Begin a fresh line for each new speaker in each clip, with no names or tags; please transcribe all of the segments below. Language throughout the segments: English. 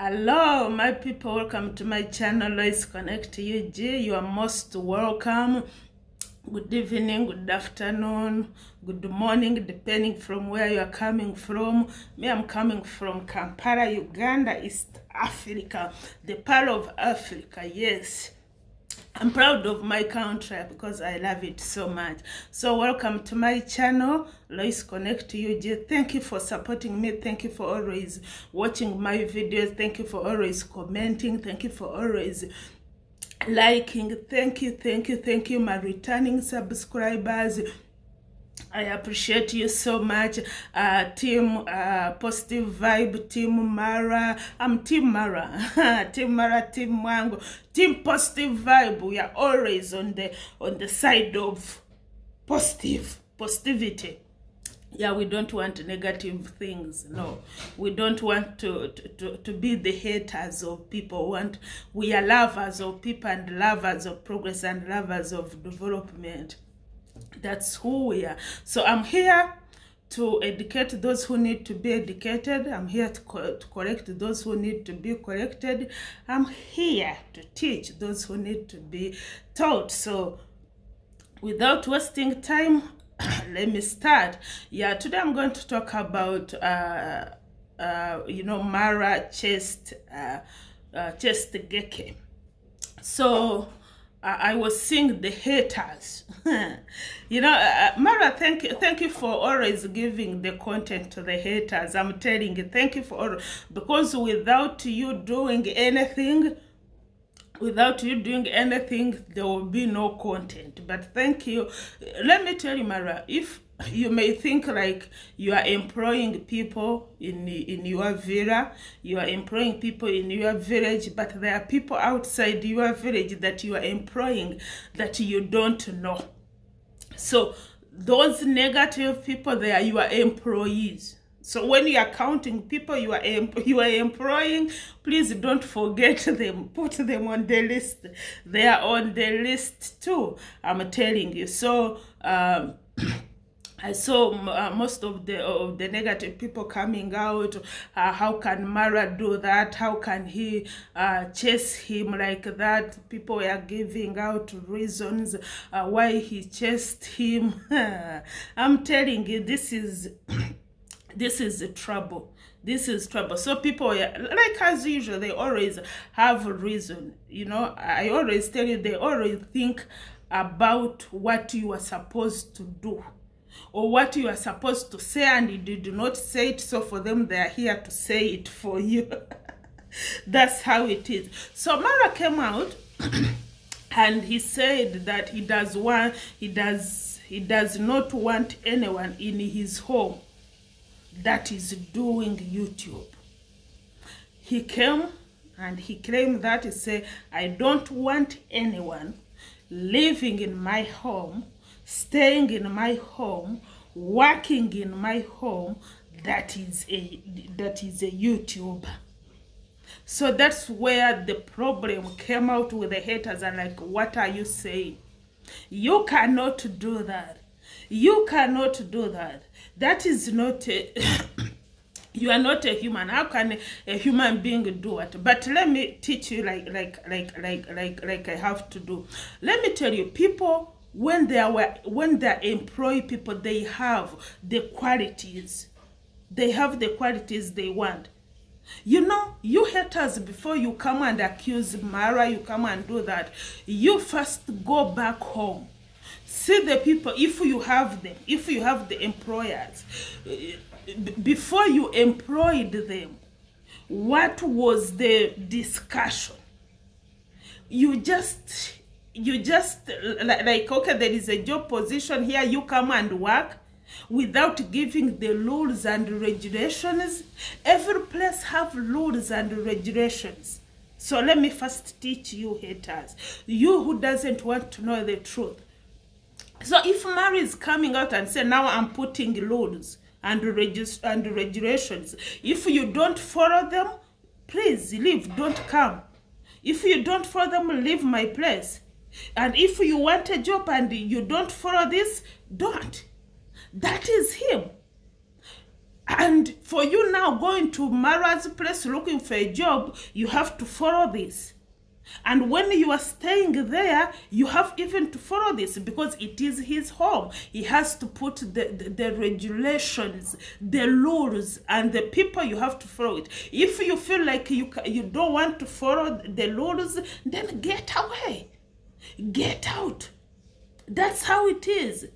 Hello my people, welcome to my channel Lois Connect UG. You are most welcome. Good evening, good afternoon, good morning, depending from where you are coming from. Me, I'm coming from Kampala, Uganda, East Africa, the Pearl of Africa. Yes, I'm proud of my country because I love it so much. So welcome to my channel, Lois Connect UG. Thank you for supporting me. Thank you for always watching my videos. Thank you for always commenting. Thank you for always liking. Thank you, my returning subscribers. I appreciate you so much. Team Positive Vibe, Team Mara. I'm Team Mara. Team Mara, Team Mwango, Team Positive Vibe. We are always on the side of positivity. Yeah, we don't want negative things. No, we don't want to be the haters of people. We are lovers of people and lovers of progress and lovers of development. That's who we are. So I'm here to educate those who need to be educated. I'm here to correct those who need to be corrected. I'm here to teach those who need to be taught. So without wasting time, let me start. Yeah, today I'm going to talk about Mara chest geke. So I was seeing the haters. Mara, thank you for always giving the content to the haters. I'm telling you, thank you for because without you doing anything, there will be no content. But thank you. Let me tell you, Mara, if you may think like you are employing people in your villa, you are employing people in your village, but there are people outside your village that you are employing that you don't know. So those negative people, they are your employees. So when you are counting people you are employing, please don't forget them. Put them on the list. They are on the list too, I'm telling you. So I saw most of the negative people coming out. How can Mara do that? How can he chase him like that? People were giving out reasons why he chased him. I'm telling you, this is trouble. This is trouble. So people, like as usual, they always have a reason. I always tell you, they always think about what you are supposed to do or what you are supposed to say, and you did not say it. So for them, they are here to say it for you. That's how it is. So Mara came out and he said that he does not want anyone in his home that is doing YouTube. He came and he claimed that he said, I don't want anyone living in my home, staying in my home, working in my home that is a YouTuber. So that's where the problem came out with the haters are like, what are you saying? You cannot do that. You cannot do that. That is not you are not a human. How can a human being do it? But let me teach you like I have to do. Let me tell you, people when they employ people, they have the qualities. They have the qualities they want. You haters, before you come and accuse Mara, you come and do that, you first go back home. See the people, if you have them, if you have the employers, before you employed them, what was the discussion? You just like, okay, there is a job position here, you come and work without giving the rules and regulations. Every place have rules and regulations. So let me first teach you haters, you who doesn't want to know the truth. So if Mary is coming out and say, now I'm putting rules and regulations, if you don't follow them, please leave, don't come. If you don't follow them, leave my place. And if you want a job and you don't follow this, don't. That is him. And for you now going to Mara's place looking for a job, you have to follow this. And when you are staying there, you have even to follow this because it is his home. He has to put the regulations, the rules, and the people, you have to follow it. If you feel like you don't want to follow the rules, then get away. Get out. That's how it is.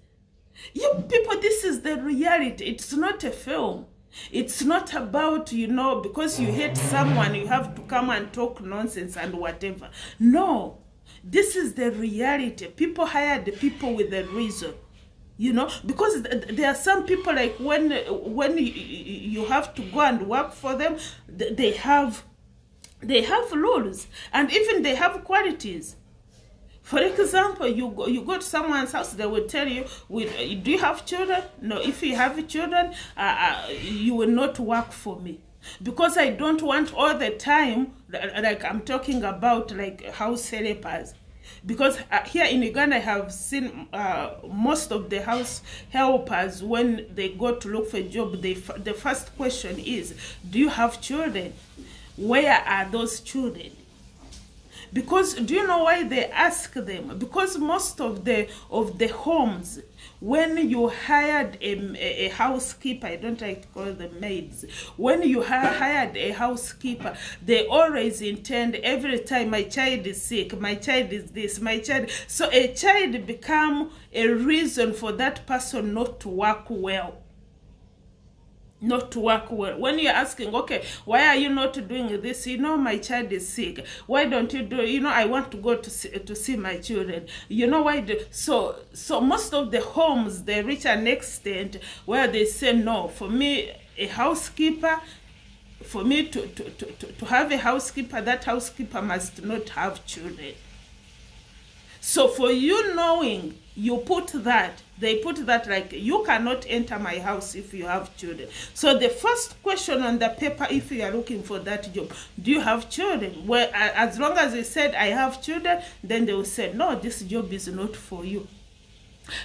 You people, this is the reality. It's not a film. It's not about, you know, because you hate someone, you have to come and talk nonsense and whatever. No, this is the reality. People hire the people with a reason, you know, because there are some people like when you have to go and work for them, they have rules, and even they have qualities. For example, you go to someone's house, they will tell you, do you have children? No, if you have children, you will not work for me. Because I don't want all the time, like I'm talking about like house helpers. Because here in Uganda, I have seen most of the house helpers, when they go to look for a job, the first question is, do you have children? Where are those children? Because do you know why they ask them? Because most of the homes, when you hired a housekeeper, I don't like to call them maids, when you hired a housekeeper, they always intend every time my child is sick, my child is this, my child. So a child become a reason for that person not to work well. Not to work well. When you're asking, okay, why are you not doing this? You know, my child is sick. Why don't you do? You know, I want to go to see my children. You know why? So most of the homes, they reach an extent where they say, no, for me, a housekeeper, for me to have a housekeeper, that housekeeper must not have children. So for you knowing, you put that, they put that like, you cannot enter my house if you have children. So the first question on the paper, if you are looking for that job, do you have children? Well, as long as they said, I have children, then they will say, no, this job is not for you.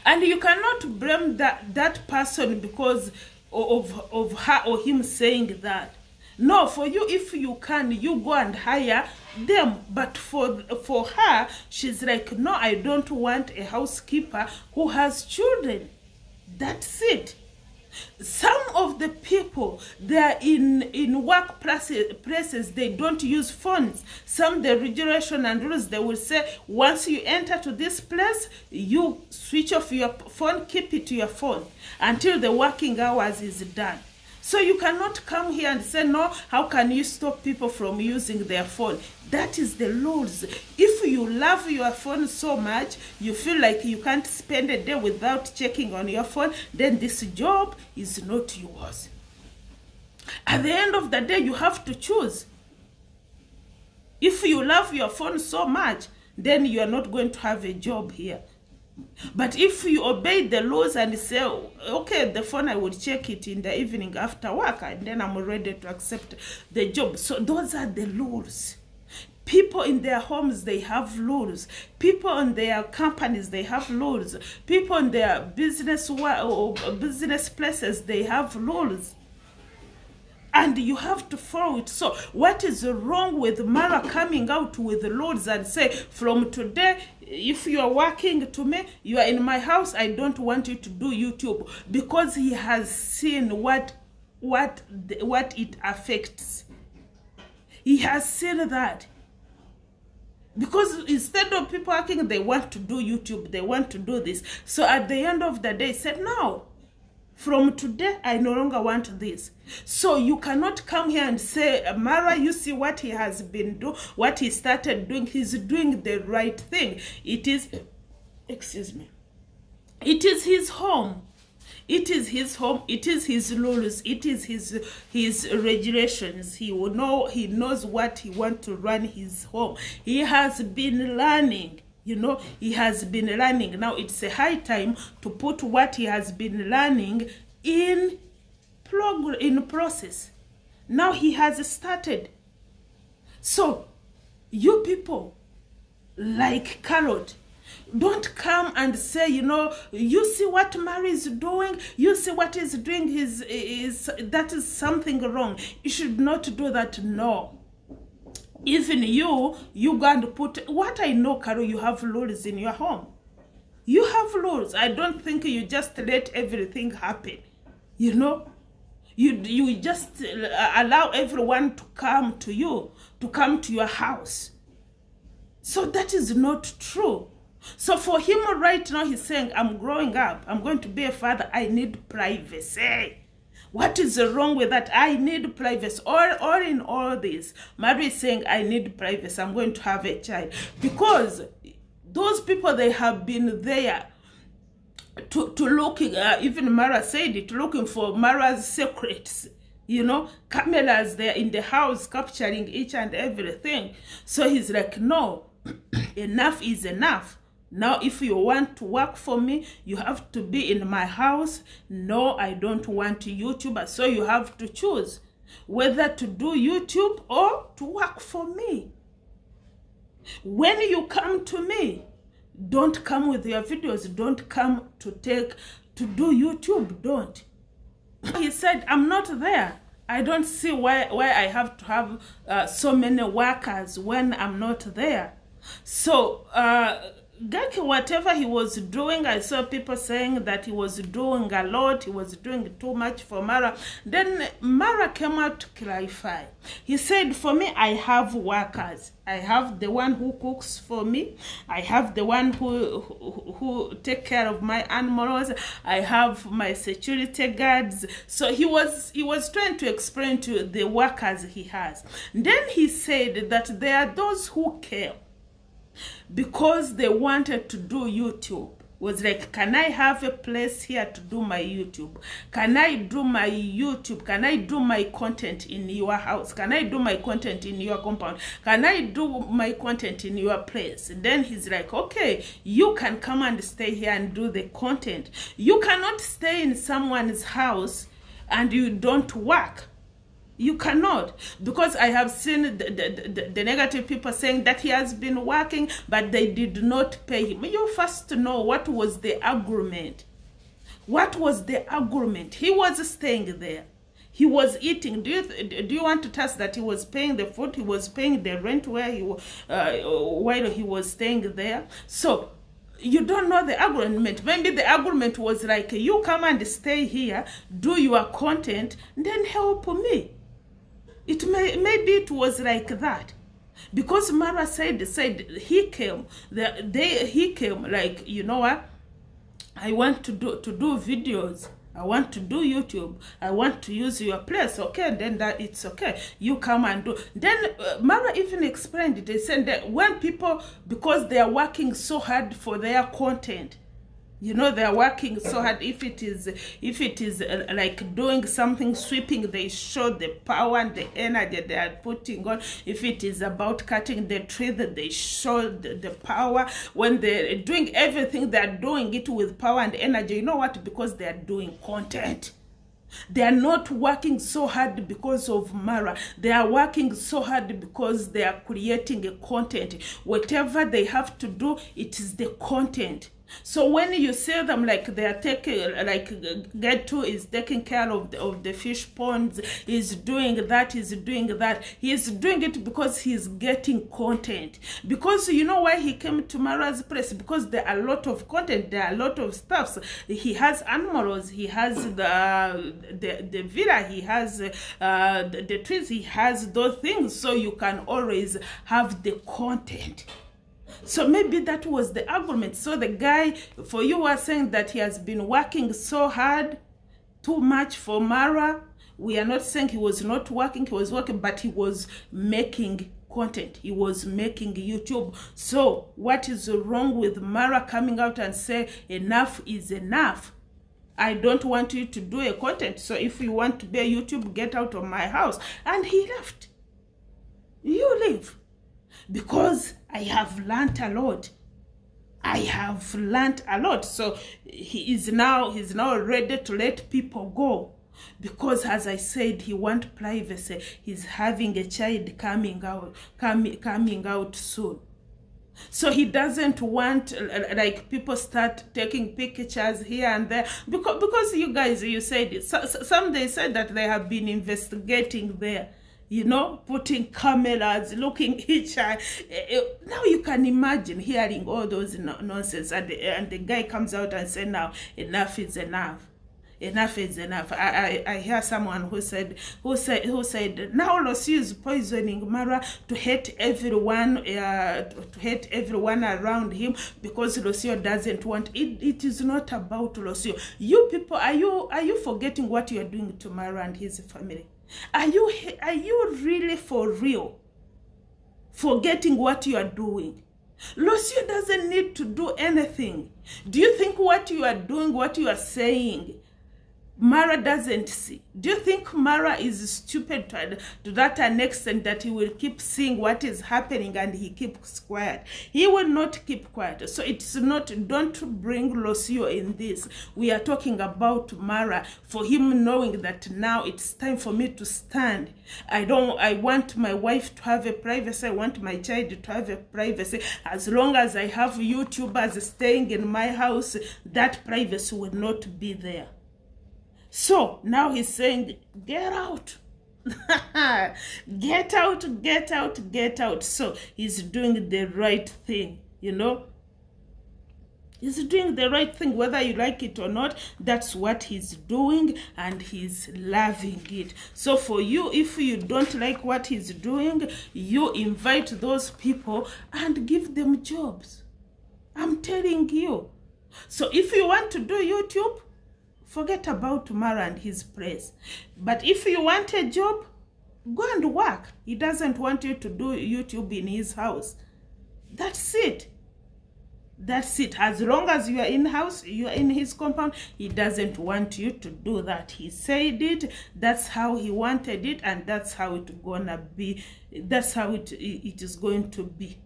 And you cannot blame that person because of her or him saying that. No, for you, if you can, you go and hire them. But for her, she's like, no, I don't want a housekeeper who has children. That's it. Some of the people, they're in work places, they don't use phones. Some, the regulation and rules, they will say, once you enter to this place, you switch off your phone, keep it to your phone until the working hours is done. So you cannot come here and say, no, how can you stop people from using their phone? That is the rules. If you love your phone so much, you feel like you can't spend a day without checking on your phone, then this job is not yours. At the end of the day, you have to choose. If you love your phone so much, then you are not going to have a job here. But if you obey the laws and say, okay, the phone, I will check it in the evening after work, and then I'm ready to accept the job. So those are the rules. People in their homes, they have rules. People in their companies, they have rules. People in their business places, they have rules. And you have to follow it. So what is wrong with Mara coming out with the rules and say, from today, if you are working to me, you are in my house, I don't want you to do YouTube? Because he has seen what it affects. He has seen that. Because instead of people working, they want to do YouTube, they want to do this. So at the end of the day, he said, no. From today, I no longer want this. So you cannot come here and say, Mara, you see what he has been doing, what he started doing. He's doing the right thing. It is, excuse me, it is his home. It is his home. It is his rules. It is his regulations. He will know. He knows what he wants to run his home. He has been learning. You know, he has been learning. Now it's a high time to put what he has been learning in process. Now he has started. So, you people, like Carrot, Don't come and say, you know, you see what Mary is doing, you see what he's doing, that is something wrong. You should not do that. No. Even you go and put, what I know, Carol, you have rules in your home. You have rules. I don't think you just let everything happen. You know, you just allow everyone to come to you, to come to your house. So that is not true. So for him right now, he's saying, I'm growing up, I'm going to be a father, I need privacy. What is wrong with that? I need privacy. Or in all this, Mary is saying, I need privacy, I'm going to have a child. Because those people, they have been there to look, even Mara said it, looking for Mara's secrets. You know, cameras there in the house capturing each and everything. So he's like, no, enough is enough. Now, if you want to work for me, you have to be in my house. No, I don't want YouTube. So you have to choose whether to do YouTube or to work for me. When you come to me, don't come with your videos. Don't come to do YouTube. Don't. He said, I'm not there. I don't see why I have to have so many workers when I'm not there. So, Gaki, whatever he was doing, I saw people saying that he was doing a lot, he was doing too much for Mara. Then Mara came out to clarify. He said, for me, I have workers. I have the one who cooks for me. I have the one who take care of my animals. I have my security guards. So he was trying to explain to the workers he has. Then he said that there are those who care because they wanted to do YouTube. Was like, can I have a place here to do my YouTube? Can I do my YouTube? Can I do my content in your house? Can I do my content in your compound? Can I do my content in your place? Then he's like, okay, you can come and stay here and do the content. You cannot stay in someone's house and you don't work. You cannot, because I have seen the negative people saying that he has been working, but they did not pay him. You first know what was the agreement. What was the agreement? He was staying there. He was eating. Do you want to test that he was paying the food? He was paying the rent where he while he was staying there. So you don't know the agreement. Maybe the agreement was like, you come and stay here, do your content, then help me. It maybe it was like that, because Mara said he came he came like, you know what, I want to do videos, I want to do YouTube, I want to use your place. Okay, then that it's okay, you come and do. Then Mara even explained it. They said that when people, because they are working so hard for their content, you know, they're working so hard. If it is like doing something, sweeping, they show the power and the energy they are putting on. If it is about cutting the tree, they show the power. When they're doing everything, they're doing it with power and energy. You know what? Because they are doing content. They are not working so hard because of Mara. They are working so hard because they are creating a content. Whatever they have to do, it is the content. So when you see them like they are taking, like Get2 is taking care of the fish ponds, is doing that, he's doing it because he's getting content. Because you know why he came to Mara's place? Because there are a lot of content, there are a lot of stuffs. He has animals, he has the villa, he has the trees, he has those things. So you can always have the content. So maybe that was the argument. So the guy, for you, are saying that he has been working so hard, too much for Mara. We are not saying he was not working, he was working, but he was making content. He was making YouTube. So what is wrong with Mara coming out and say enough is enough? I don't want you to do a content. So if you want to be a YouTube, get out of my house. And he left. You leave. Because I have learned a lot. I have learned a lot. So he's now ready to let people go. Because as I said, he wants privacy. He's having a child coming out soon. So he doesn't want like people start taking pictures here and there, because you guys, you said it. Some they said that they have been investigating there, you know, putting cameras, looking each eye. Now you can imagine hearing all those nonsense, and the guy comes out and says, now enough is enough. Enough is enough. I hear someone who said now Losio is poisoning Mara to hate everyone, around him, because Losio doesn't want it. It is not about Losio. You people, are you forgetting what you are doing to Mara and his family? Are you really for real forgetting what you are doing? Losio doesn't need to do anything. Do you think what you are doing, what you are saying, Mara doesn't see? Do you think Mara is stupid to that an extent that he will keep seeing what is happening and he keeps quiet? He will not keep quiet. So it's not, don't bring Losio in this. We are talking about Mara, for him knowing that now it's time for me to stand. I want my wife to have a privacy. I want my child to have a privacy. As long as I have YouTubers staying in my house, that privacy will not be there. So now he's saying, get out. Get out, get out, get out. So he's doing the right thing, you know. He's doing the right thing, whether you like it or not. That's what he's doing, and he's loving it. So for you, if you don't like what he's doing, you invite those people and give them jobs. I'm telling you. So if you want to do YouTube, forget about Mara and his praise. But if you want a job, go and work. He doesn't want you to do YouTube in his house. That's it. That's it. As long as you are in house, you are in his compound, he doesn't want you to do that. He said it. That's how he wanted it, and that's how it's gonna be. That's how it is going to be.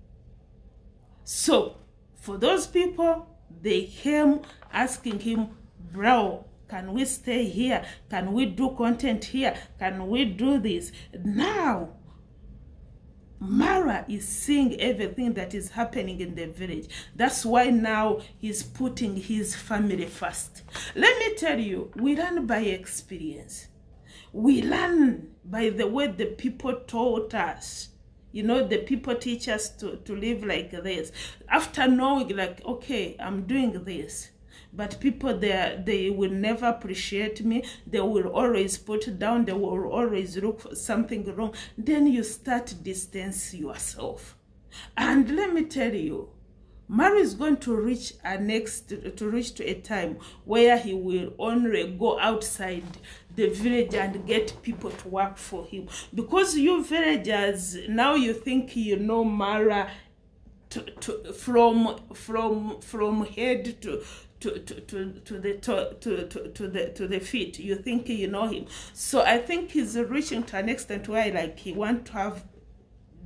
So for those people, they came asking him, bro, can we stay here? Can we do content here? Can we do this? Now, Mara is seeing everything that is happening in the village. That's why now he's putting his family first. Let me tell you, we learn by experience. We learn by the way the people taught us. You know, the people teach us to live like this. After knowing, like, okay, I'm doing this, but people there, they will never appreciate me. They will always put down. They will always look for something wrong. Then you start distance yourself. And let me tell you, Mara is going to reach to a time where he will only go outside the village and get people to work for him. Because you villagers, now you think you know Mara from head to the feet. You think you know him. So I think he's reaching to an extent where, like, he wants to have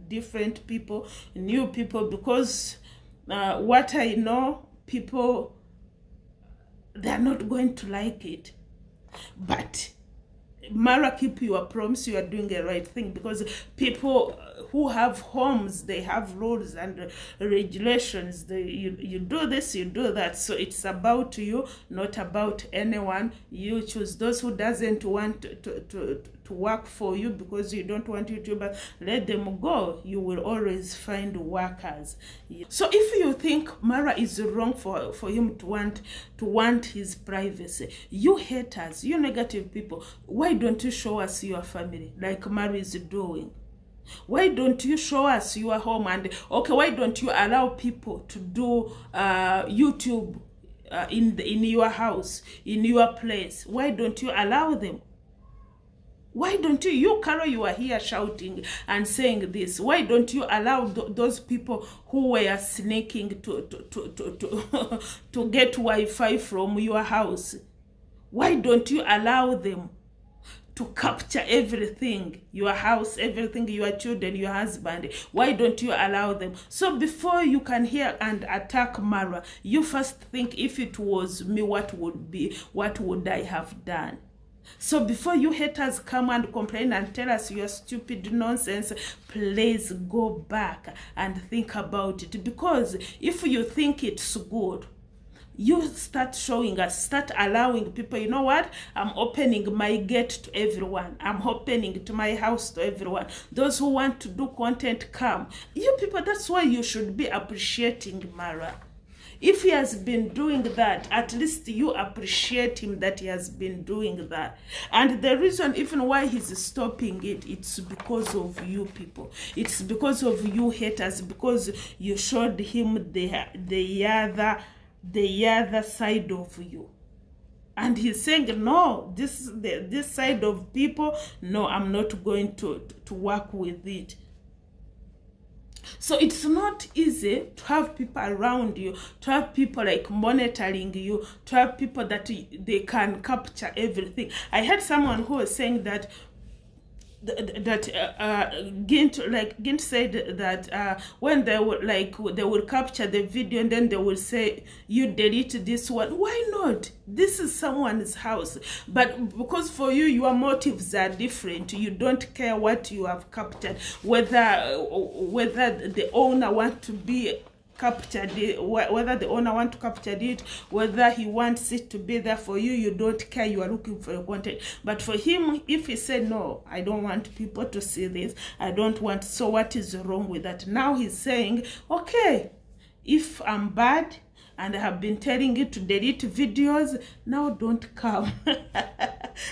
different people, new people, because what I know, people, they're not going to like it. But Mara, keep your promise. You are doing the right thing, because people who have homes, they have rules and regulations. You do this, you do that. So it's about you, not about anyone. You choose those who doesn't want to work for you because you don't want YouTubers. Let them go. You will always find workers. So if you think Mara is wrong for him to want his privacy, you haters, you negative people, why don't you show us your family like Mara is doing? Why don't you show us your home? And okay, why don't you allow people to do YouTube in your house, in your place? Why don't you allow them? Why don't you, Carol, you are here shouting and saying this. Why don't you allow those people who were sneaking to get Wi-Fi from your house? Why don't you allow them to capture everything, your house, everything, your children, your husband? Why don't you allow them? So before you can hear and attack Mara, you first think, if it was me, what would I have done? So before you haters come and complain and tell us your stupid nonsense, please go back and think about it. Because if you think it's good, you start showing us, start allowing people, you know what, I'm opening my gate to everyone. I'm opening to my house to everyone. Those who want to do content, come. You people, that's why you should be appreciating Mara. If he has been doing that, at least you appreciate him that he has been doing that. And the reason even why he's stopping it, it's because of you people. It's because of you haters, because you showed him the other side of you. And he's saying, no, this side of people, no, I'm not going to work with it. So it's not easy to have people around you, to have people like monitoring you, to have people that they can capture everything. I had someone who was saying that Gint said that when they will capture the video and then they will say, you delete this one. Why not? This is someone's house. But because for you, your motives are different. You don't care what you have captured, whether the owner wants to be captured, whether the owner wants to capture it, whether he wants it to be there. For you, you don't care. You are looking for a content. But for him, if he said, no, I don't want people to see this, I don't want, so what is wrong with that? Now he's saying, okay, if I'm bad and I have been telling you to delete videos, now don't come.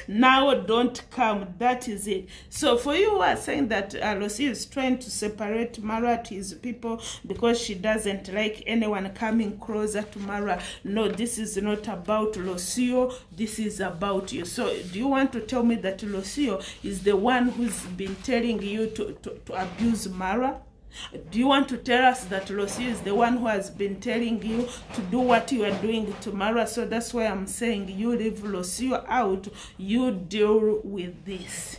Now don't come. That is it. So for you who are saying that Losi is trying to separate Mara to his people because she doesn't like anyone coming closer to Mara, no, this is not about Losio. This is about you. So do you want to tell me that Losio is the one who's been telling you to abuse Mara? Do you want to tell us that Losi is the one who has been telling you to do what you are doing to Mara? So that's why I'm saying you leave Losi out. You deal with this.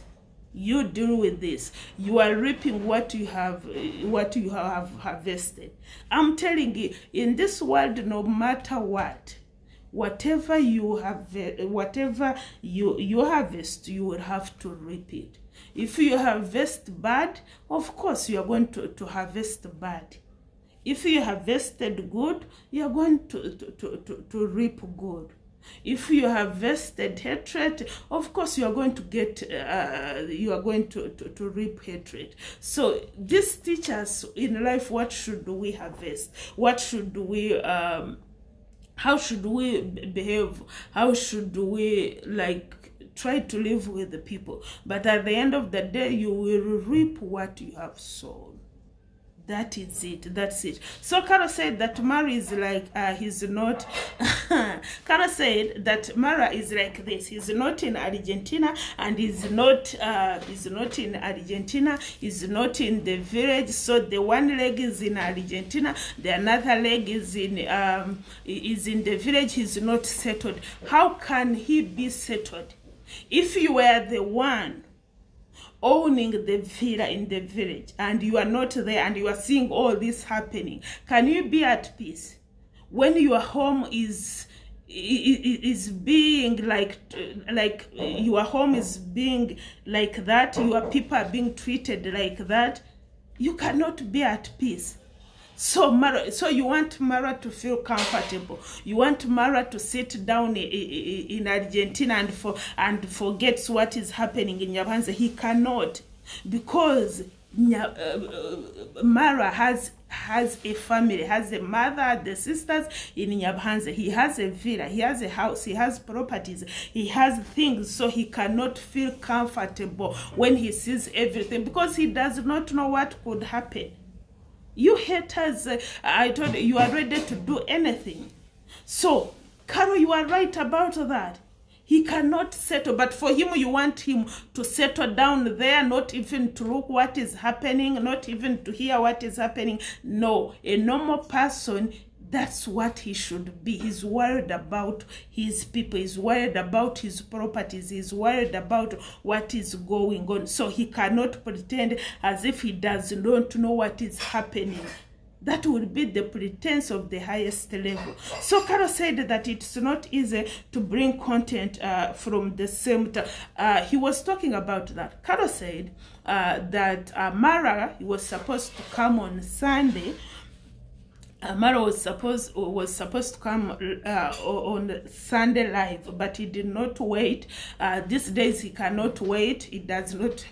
You deal with this. You are reaping what you have harvested. I'm telling you, in this world, no matter what, whatever you have, whatever you harvest, you will have to reap it. If you harvest bad, of course you are going to harvest bad. If you harvested good, you are going to reap good. If you harvested hatred, of course you are going to get to reap hatred. So this teaches in life, what should we harvest? What should we how should we behave? How should we try to live with the people? But at the end of the day, you will reap what you have sown. That is it. That's it. So Carol said that Mara is like, he's not. Carol said that Mara is like this. He's not in Argentina, and he's not in Argentina. He's not in the village. So the one leg is in Argentina, the another leg is in the village. He's not settled. How can he be settled? If you were the one owning the villa in the village and you are not there and you are seeing all this happening, can you be at peace when your home is being like your home is being like that, your people are being treated like that? You cannot be at peace. So you want Mara to feel comfortable. You want Mara to sit down in Argentina and forget what is happening in Nyabanze. He cannot, because Mara has a family, has a mother, the sisters in Nyabanze. He has a villa, he has a house, he has properties, he has things. So he cannot feel comfortable when he sees everything, because he does not know what could happen. You haters, I told you, you are ready to do anything. So, Carol, you are right about that. He cannot settle, but for him, you want him to settle down there, not even to look what is happening, not even to hear what is happening. No, a normal person, that's what he should be. He's worried about his people. He's worried about his properties. He's worried about what is going on. So he cannot pretend as if he does not know what is happening. That will be the pretense of the highest level. So Carol said that it's not easy to bring content from the same he was talking about that. Carol said that Mara was supposed to come on Sunday. Mara was supposed to come on Sunday live, but he did not wait. These days he cannot wait. He does not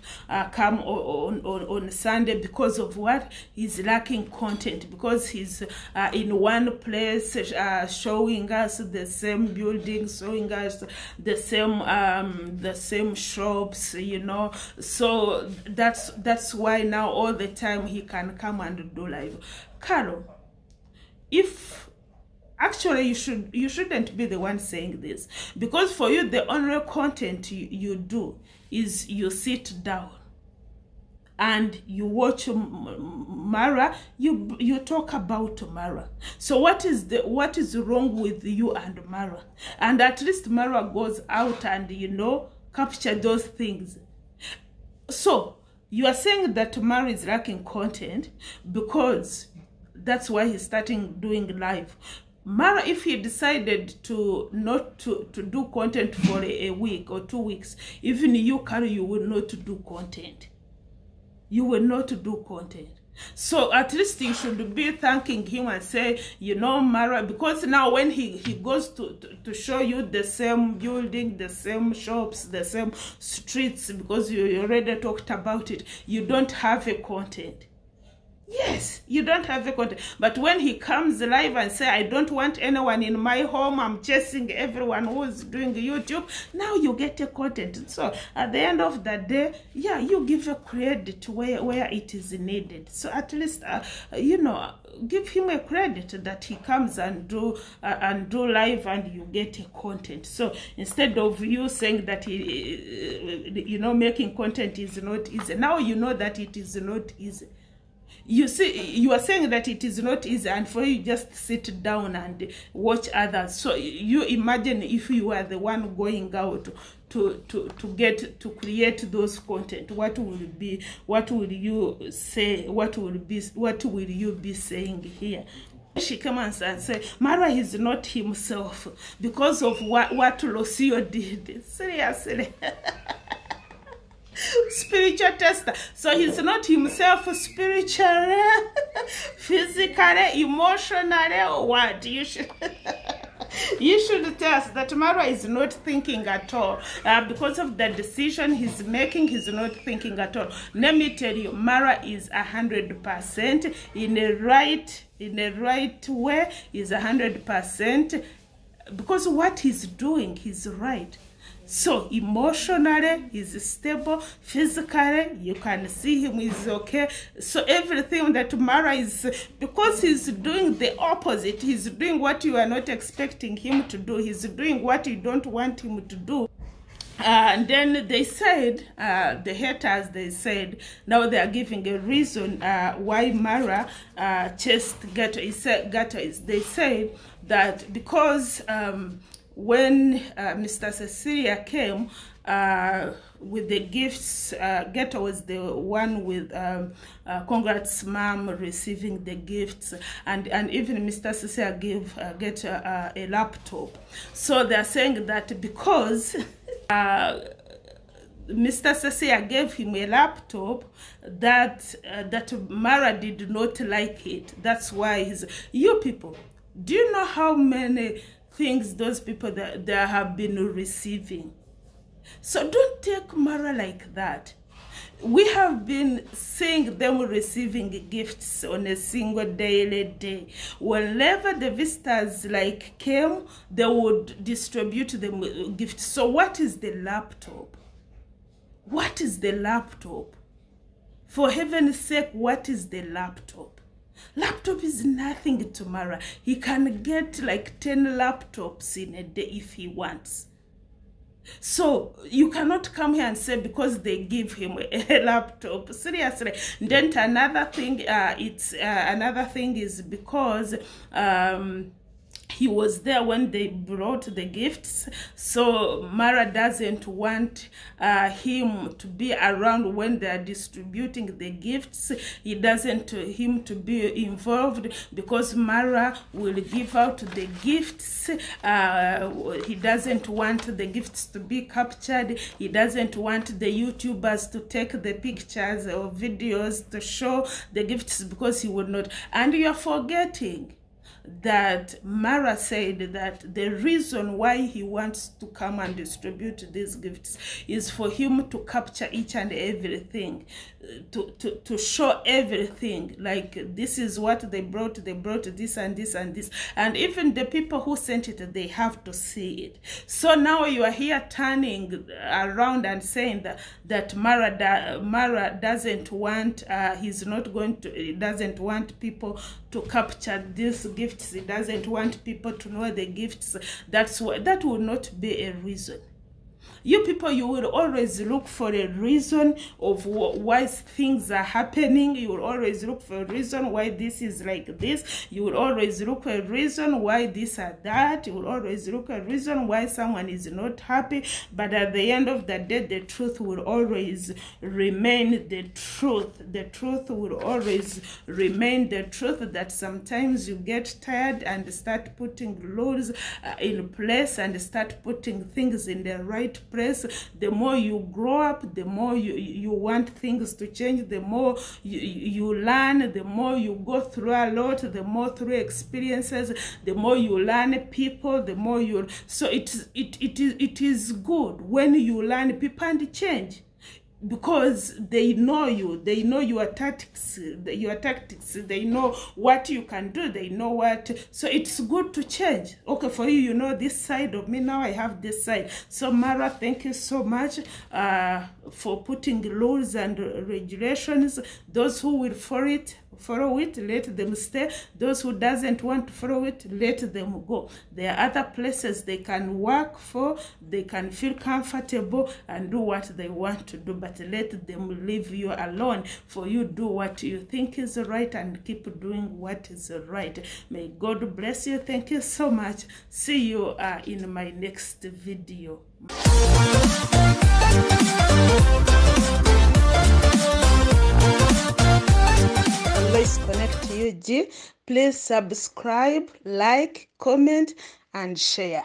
come on Sunday because of what? He's lacking content, because he's in one place showing us the same buildings, showing us the same shops, you know. So that's why now all the time he can come and do live. Carol, if actually you shouldn't be the one saying this, because for you the only content you do is you sit down and you watch Mara, you talk about Mara. So what is wrong with you and Mara? And at least Mara goes out and, you know, capture those things. So you are saying that Mara is lacking content because that's why he's starting doing live. Mara, if he decided to not to do content for a week or 2 weeks, even you, Carol, you will not do content. You will not do content. So at least you should be thanking him and say, you know, Mara, because now when he goes to show you the same building, the same shops, the same streets, because you already talked about it, you don't have a content. Yes, you don't have a content. But when he comes live and say, I don't want anyone in my home, I'm chasing everyone who's doing YouTube, now you get a content. So at the end of the day, yeah, you give a credit where it is needed. So at least, you know, give him a credit that he comes and do live and you get a content. So instead of you saying that you know, making content is not easy, now you know that it is not easy. You see, you are saying that it is not easy, and for you just sit down and watch others. So you imagine if you are the one going out to create those content, what will you say? What will you be saying here? She came and said, Mara is not himself because of what Lucio did. Seriously. Spiritual tester. So he's not himself spiritually, physically, emotionally, or what? You should tell us that Mara is not thinking at all. Because of the decision he's making, he's not thinking at all. Let me tell you, Mara is 100% in a right way. Is 100% because what he's doing, he's right. So emotionally, he's stable. Physically, you can see him, he's okay. So everything that Mara is, because he's doing the opposite. He's doing what you are not expecting him to do. He's doing what you don't want him to do. And then they said, the haters, they said, now they are giving a reason why Mara chased Gato. They said that because when Mr. Cecilia came with the gifts, Gato was the one with congrats mom receiving the gifts, and even Mr. Cecilia gave Gato a laptop. So they're saying that because Mr. Cecilia gave him a laptop, that Mara did not like it. That's why you people, do you know how many things those people that they have been receiving? So don't take Mara like that. We have been seeing them receiving gifts on a single daily day. Whenever the visitors like came, they would distribute them gifts. So what is the laptop? What is the laptop? For heaven's sake, what is the laptop? Laptop is nothing to Mara. He can get like 10 laptops in a day if he wants. So you cannot come here and say because they give him a laptop. Seriously. Then another thing, another thing is because he was there when they brought the gifts, so Mara doesn't want him to be around when they are distributing the gifts. He doesn't him to be involved because Mara will give out the gifts. He doesn't want the gifts to be captured. He doesn't want the YouTubers to take the pictures or videos to show the gifts because he would not. And you're forgetting that Mara said that the reason why he wants to come and distribute these gifts is for him to capture each and everything, to show everything, like this is what they brought this and this and this, and even the people who sent it, they have to see it. So now you are here turning around and saying that Mara doesn't want, he's not going to, he doesn't want people to capture these gifts. He doesn't want people to know the gifts. That's why that will not be a reason. You people, you will always look for a reason of why things are happening. You will always look for a reason why this is like this. You will always look for a reason why this or that. You will always look for a reason why someone is not happy. But at the end of the day, the truth will always remain the truth. The truth will always remain the truth, that sometimes you get tired and start putting rules in place and start putting things in the right place. The more you grow up, the more you want things to change, the more you learn, the more you go through a lot, the more through experiences, the more you learn people, the more you, so it is good when you learn people and change, because they know you, they know your tactics, they know what you can do, they know what, so it's good to change. Okay, for you, you know this side of me, now I have this side. So Mara, thank you so much for putting rules and regulations. Those who will follow it, let them stay. Those who doesn't want to follow it, let them go. There are other places they can work for, they can feel comfortable and do what they want to do, but let them leave you alone, for you do what you think is right and keep doing what is right. May God bless you. Thank you so much. See you in my next video. Always Connect UG. Please subscribe, like, comment, and share.